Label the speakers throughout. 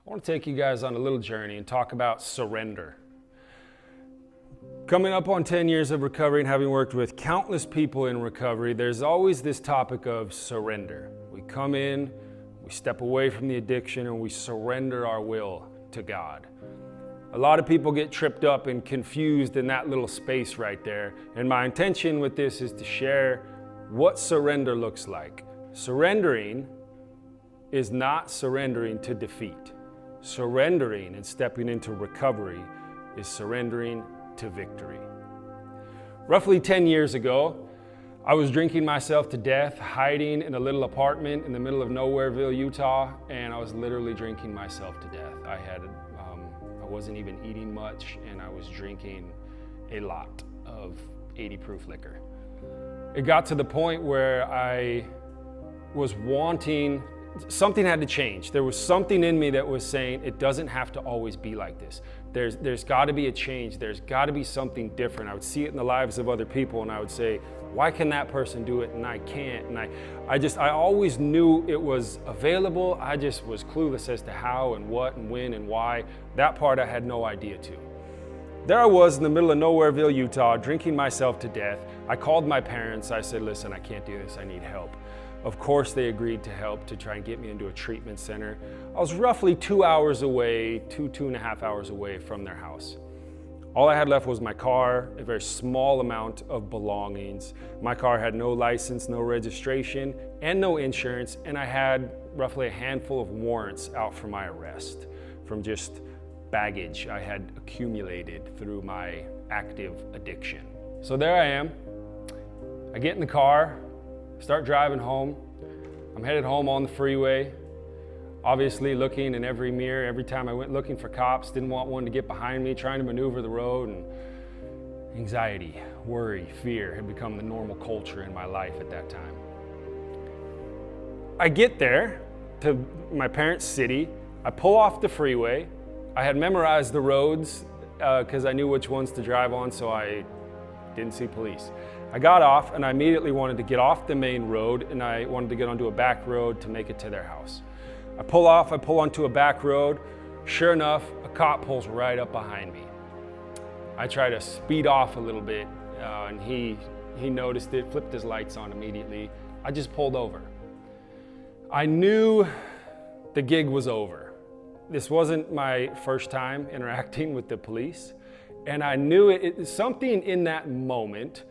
Speaker 1: I want to take you guys on a little journey and talk about surrender. Coming up on 10 years of recovery and having worked with countless people in recovery, there's always this topic of surrender. We come in, we step away from the addiction, and we surrender our will to God. A lot of people get tripped up and confused in that little space right there. And my intention with this is to share what surrender looks like. Surrendering is not surrendering to defeat. Surrendering and stepping into recovery is surrendering to victory. Roughly 10 years ago, I was drinking myself to death, hiding in a little apartment in the middle of Nowhereville, Utah, and I was literally drinking myself to death. I wasn't even eating much, and I was drinking a lot of 80 proof liquor. It got to the point where I was wanting, something had to change. There was something in me that was saying, it doesn't have to always be like this. There's got to be a change. There's got to be something different. I would see it in the lives of other people, and I would say, why can that person do it and I can't? And I always knew it was available. I just was clueless as to how and what and when and why. That part I had no idea to. There I was in the middle of Nowhereville, Utah, drinking myself to death. I called my parents. I said, listen, I can't do this. I need help. Of course, they agreed to help to try and get me into a treatment center. I was roughly 2 hours away, two and a half hours away from their house. All I had left was my car, a very small amount of belongings. My car had no license, no registration, and no insurance, and I had roughly a handful of warrants out for my arrest from just baggage I had accumulated through my active addiction. So there I am. I get in the car, start driving home. I'm headed home on the freeway, obviously looking in every mirror. Every time I went looking for cops, didn't want one to get behind me, trying to maneuver the road, and anxiety, worry, fear had become the normal culture in my life at that time. I get there to my parents' city. I pull off the freeway. I had memorized the roads because I knew which ones to drive on, so I didn't see police. I got off and I immediately wanted to get off the main road, and I wanted to get onto a back road to make it to their house. I pull off, I pull onto a back road. Sure enough, a cop pulls right up behind me. I try to speed off a little bit, and he noticed it, flipped his lights on immediately. I just pulled over. I knew the gig was over. This wasn't my first time interacting with the police, and I knew something in that moment.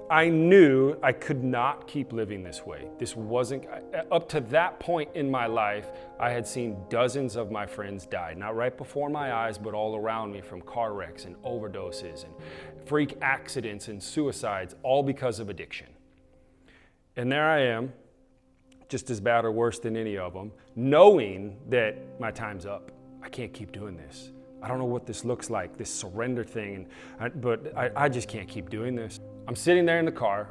Speaker 1: I knew I could not keep living this way. This wasn't, up to that point in my life, I had seen dozens of my friends die, not right before my eyes, but all around me, from car wrecks and overdoses and freak accidents and suicides, all because of addiction. And there I am, just as bad or worse than any of them, knowing that my time's up. I can't keep doing this. I don't know what this looks like, this surrender thing, but I just can't keep doing this. I'm sitting there in the car.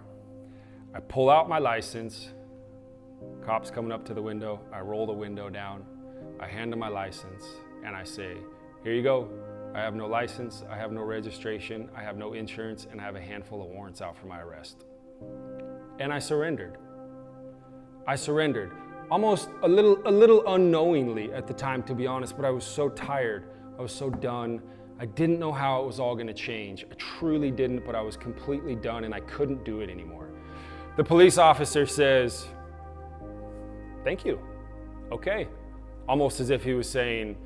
Speaker 1: I pull out my license. Cop's coming up to the window. I roll the window down. I hand him my license, and I say, here you go. I have no license, I have no registration, I have no insurance, and I have a handful of warrants out for my arrest. And I surrendered. I surrendered. Almost a little unknowingly at the time, to be honest, but I was so tired. I was so done. I didn't know how it was all going to change. I truly didn't, but I was completely done and I couldn't do it anymore. The police officer says, thank you. Okay. Almost as if he was saying,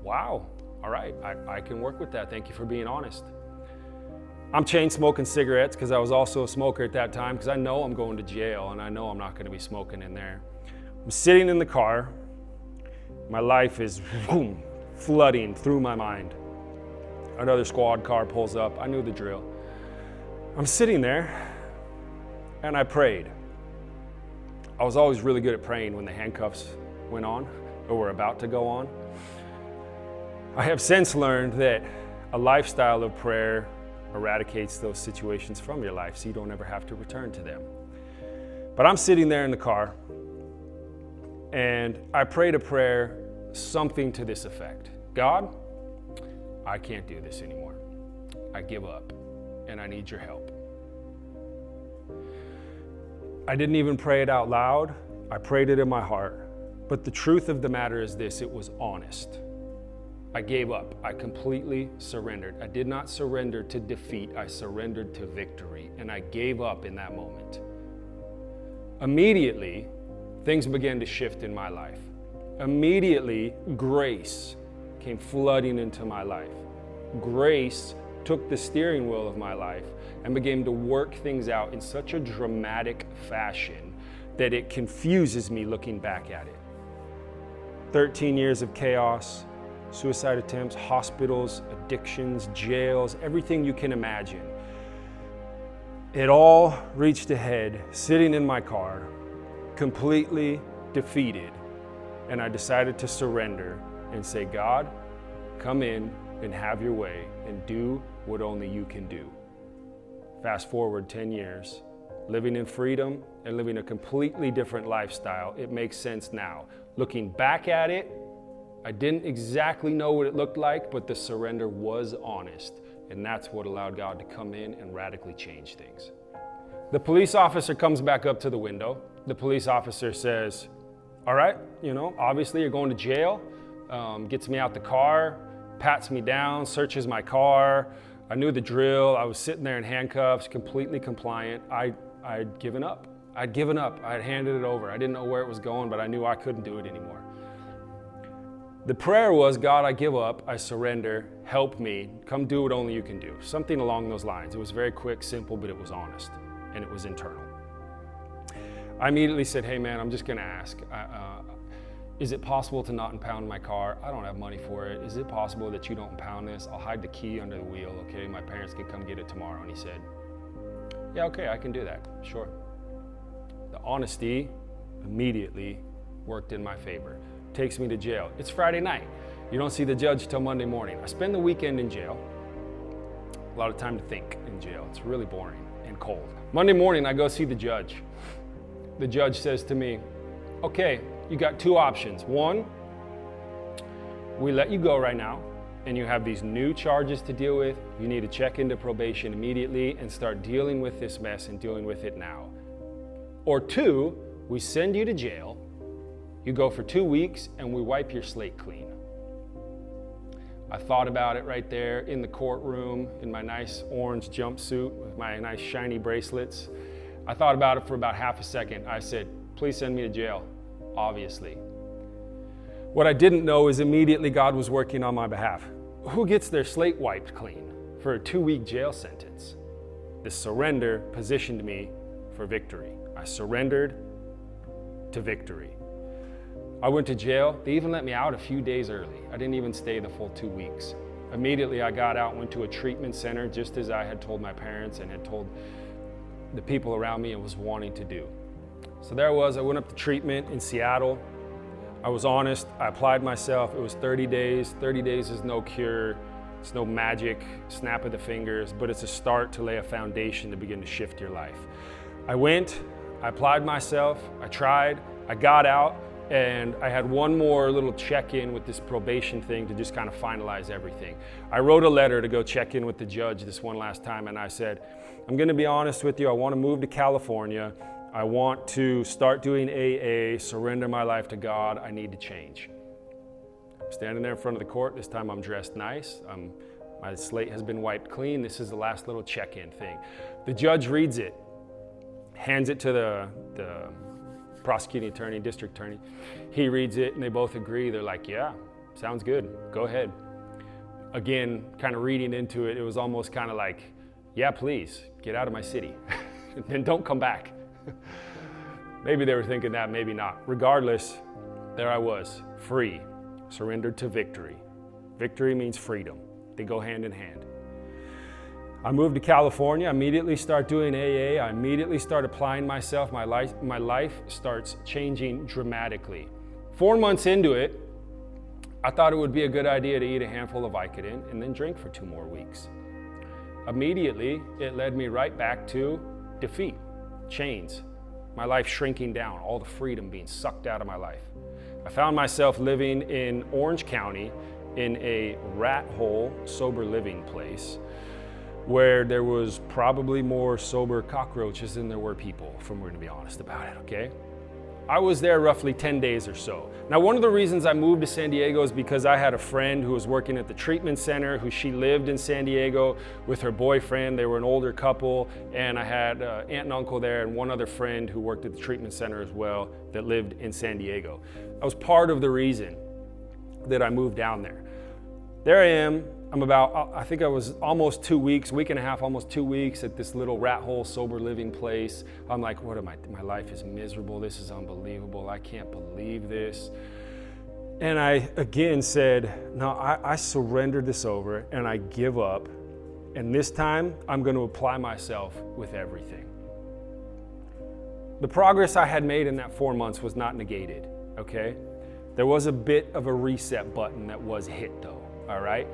Speaker 1: wow, all right, I can work with that. Thank you for being honest. I'm chain smoking cigarettes because I was also a smoker at that time, because I know I'm going to jail and I know I'm not going to be smoking in there. I'm sitting in the car. My life is flooding through my mind. Another squad car pulls up. I knew the drill. I'm sitting there and I prayed. I was always really good at praying when the handcuffs went on or were about to go on. I have since learned that a lifestyle of prayer eradicates those situations from your life so you don't ever have to return to them. But I'm sitting there in the car and I prayed a prayer, something to this effect. God, I can't do this anymore. I give up and I need your help. I didn't even pray it out loud. I prayed it in my heart. But the truth of the matter is this: it was honest. I gave up. I completely surrendered. I did not surrender to defeat. I surrendered to victory. And I gave up in that moment. Immediately, things began to shift in my life. Immediately, grace came flooding into my life. Grace took the steering wheel of my life and began to work things out in such a dramatic fashion that it confuses me looking back at it. 13 years of chaos, suicide attempts, hospitals, addictions, jails, everything you can imagine. It all reached a head sitting in my car, completely defeated, and I decided to surrender and say, God, come in and have your way and do what only you can do. Fast forward 10 years, living in freedom and living a completely different lifestyle. It makes sense now. Looking back at it, I didn't exactly know what it looked like, but the surrender was honest, and that's what allowed God to come in and radically change things. The police officer comes back up to the window. The police officer says, all right, obviously you're going to jail, gets me out the car, pats me down, searches my car. I knew the drill. I was sitting there in handcuffs, completely compliant. I'd given up. I'd handed it over. I didn't know where it was going, but I knew I couldn't do it anymore. The prayer was, God, I give up, I surrender, help me, come do what only you can do. Something along those lines. It was very quick, simple, but it was honest, and it was internal. I immediately said, hey man, I'm just gonna ask, is it possible to not impound my car? I don't have money for it. Is it possible that you don't impound this? I'll hide the key under the wheel, okay? My parents can come get it tomorrow. And he said, yeah, okay, I can do that, sure. The honesty immediately worked in my favor. Takes me to jail. It's Friday night. You don't see the judge till Monday morning. I spend the weekend in jail. A lot of time to think in jail. It's really boring and cold. Monday morning, I go see the judge. The judge says to me, okay, you got two options. One, we let you go right now, and you have these new charges to deal with. You need to check into probation immediately and start dealing with this mess and dealing with it now. Or two, we send you to jail. You go for 2 weeks and we wipe your slate clean. I thought about it right there in the courtroom in my nice orange jumpsuit with my nice shiny bracelets. I thought about it for about half a second. I said, please send me to jail, obviously. What I didn't know is immediately God was working on my behalf. Who gets their slate wiped clean for a 2-week jail sentence? This surrender positioned me for victory. I surrendered to victory. I went to jail. They even let me out a few days early. I didn't even stay the full 2 weeks. Immediately I got out and went to a treatment center just as I had told my parents and had told the people around me and was wanting to do. So there I was. I went up to treatment in Seattle. I was honest. I applied myself. It was 30 days. 30 days is no cure. It's no magic, snap of the fingers, but it's a start to lay a foundation to begin to shift your life. I went, I applied myself, I tried, I got out, and I had one more little check-in with this probation thing to just kind of finalize everything. I wrote a letter to go check in with the judge this one last time, and I said, I'm gonna be honest with you, I wanna move to California. I want to start doing AA, surrender my life to God. I need to change. I'm standing there in front of the court. This time I'm dressed nice. My slate has been wiped clean. This is the last little check-in thing. The judge reads it, hands it to the prosecuting attorney, district attorney. He reads it and they both agree. They're like, yeah, sounds good. Go ahead. Again, kind of reading into it, it was almost kind of like, yeah, please, get out of my city and don't come back. Maybe they were thinking that, maybe not. Regardless, there I was, free, surrendered to victory. Victory means freedom. They go hand in hand. I moved to California, I immediately start doing AA, I immediately start applying myself, my life starts changing dramatically. 4 months into it, I thought it would be a good idea to eat a handful of Vicodin and then drink for 2 more weeks. Immediately, it led me right back to defeat, chains, my life shrinking down, all the freedom being sucked out of my life. I found myself living in Orange County in a rat hole, sober living place where there was probably more sober cockroaches than there were people, if we're going to be honest about it, okay? I was there roughly 10 days or so. Now, one of the reasons I moved to San Diego is because I had a friend who was working at the treatment center, she lived in San Diego with her boyfriend. They were an older couple, and I had an aunt and uncle there and one other friend who worked at the treatment center as well that lived in San Diego. That was part of the reason that I moved down there. There I am. I think I was almost 2 weeks, week and a half, almost 2 weeks at this little rat hole sober living place. I'm like, my life is miserable. This is unbelievable. I can't believe this. And I again said, no, I surrendered this over and I give up. And this time I'm going to apply myself with everything. The progress I had made in that 4 months was not negated, okay? There was a bit of a reset button that was hit though, all right?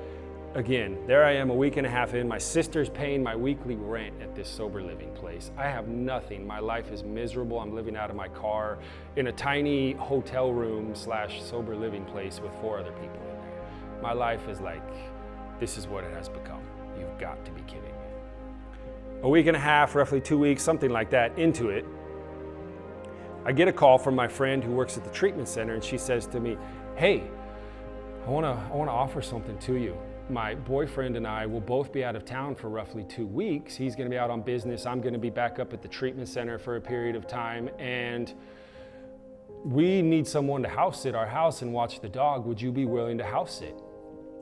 Speaker 1: Again, there I am a week and a half in. My sister's paying my weekly rent at this sober living place. I have nothing. My life is miserable. I'm living out of my car in a tiny hotel room / sober living place with 4 other people in there. My life is like, this is what it has become. You've got to be kidding me. A week and a half, roughly 2 weeks, something like that, into it, I get a call from my friend who works at the treatment center, and she says to me, hey, I want to offer something to you. My boyfriend and I will both be out of town for roughly 2 weeks. He's going to be out on business. I'm going to be back up at the treatment center for a period of time, and we need someone to house sit our house and watch the dog. Would you be willing to house sit?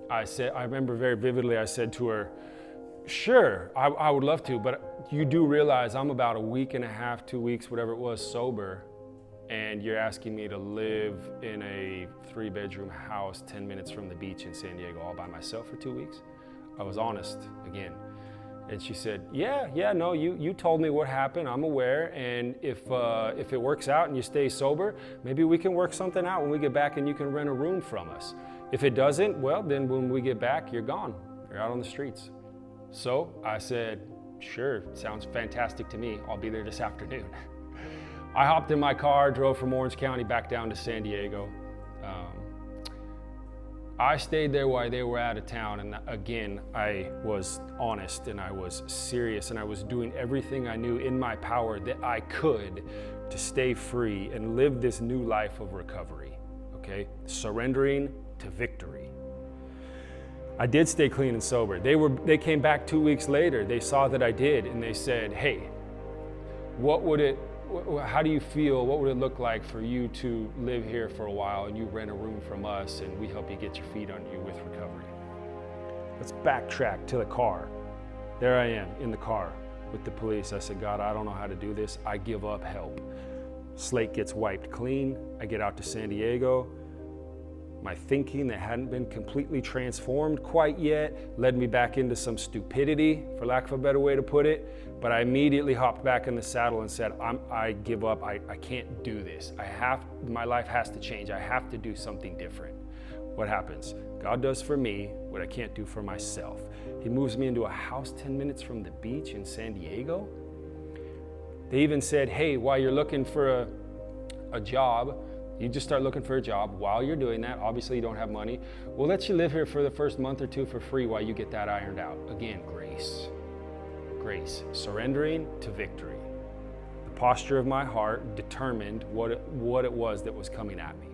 Speaker 1: I remember very vividly, I said to her, sure, I would love to, but you do realize I'm about a week and a half, 2 weeks, whatever it was, sober, and you're asking me to live in a 3-bedroom house 10 minutes from the beach in San Diego all by myself for 2 weeks? I was honest again. And she said, yeah, no, you told me what happened. I'm aware. And if it works out and you stay sober, maybe we can work something out when we get back and you can rent a room from us. If it doesn't, well, then when we get back, you're gone. You're out on the streets. So I said, sure, sounds fantastic to me. I'll be there this afternoon. I hopped in my car, drove from Orange County back down to San Diego. I stayed there while they were out of town, and again, I was honest and I was serious and I was doing everything I knew in my power that I could to stay free and live this new life of recovery, okay? Surrendering to victory. I did stay clean and sober. They came back 2 weeks later. They saw that I did, and they said, hey, how do you feel? What would it look like for you to live here for a while and you rent a room from us and we help you get your feet under you with recovery? Let's backtrack to the car. There I am in the car with the police. I said, God, I don't know how to do this. I give up, help. Slate gets wiped clean. I get out to San Diego. My thinking that hadn't been completely transformed quite yet led me back into some stupidity, for lack of a better way to put it. But I immediately hopped back in the saddle and said, I give up. I can't do this. My life has to change. I have to do something different. What happens? God does for me what I can't do for myself. He moves me into a house 10 minutes from the beach in San Diego. They even said, hey, while you're looking for a job, you just start looking for a job. While you're doing that, obviously you don't have money. We'll let you live here for the first month or two for free while you get that ironed out. Again, grace. Grace. Surrendering to victory. The posture of my heart determined what it was that was coming at me.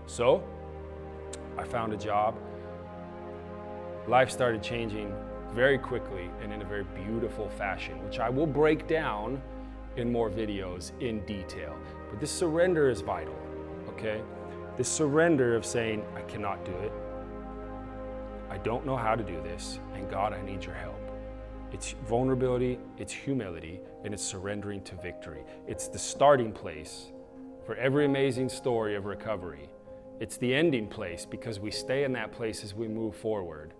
Speaker 1: So, I found a job. Life started changing very quickly and in a very beautiful fashion, which I will break down in more videos in detail. But this surrender is vital, okay? This surrender of saying, I cannot do it. I don't know how to do this, and God, I need your help. It's vulnerability, it's humility, and it's surrendering to victory. It's the starting place for every amazing story of recovery. It's the ending place because we stay in that place as we move forward.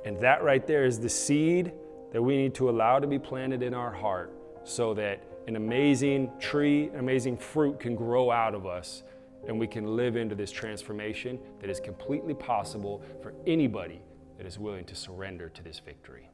Speaker 1: And that right there is the seed that we need to allow to be planted in our heart so that an amazing tree, an amazing fruit can grow out of us and we can live into this transformation that is completely possible for anybody that is willing to surrender to this victory.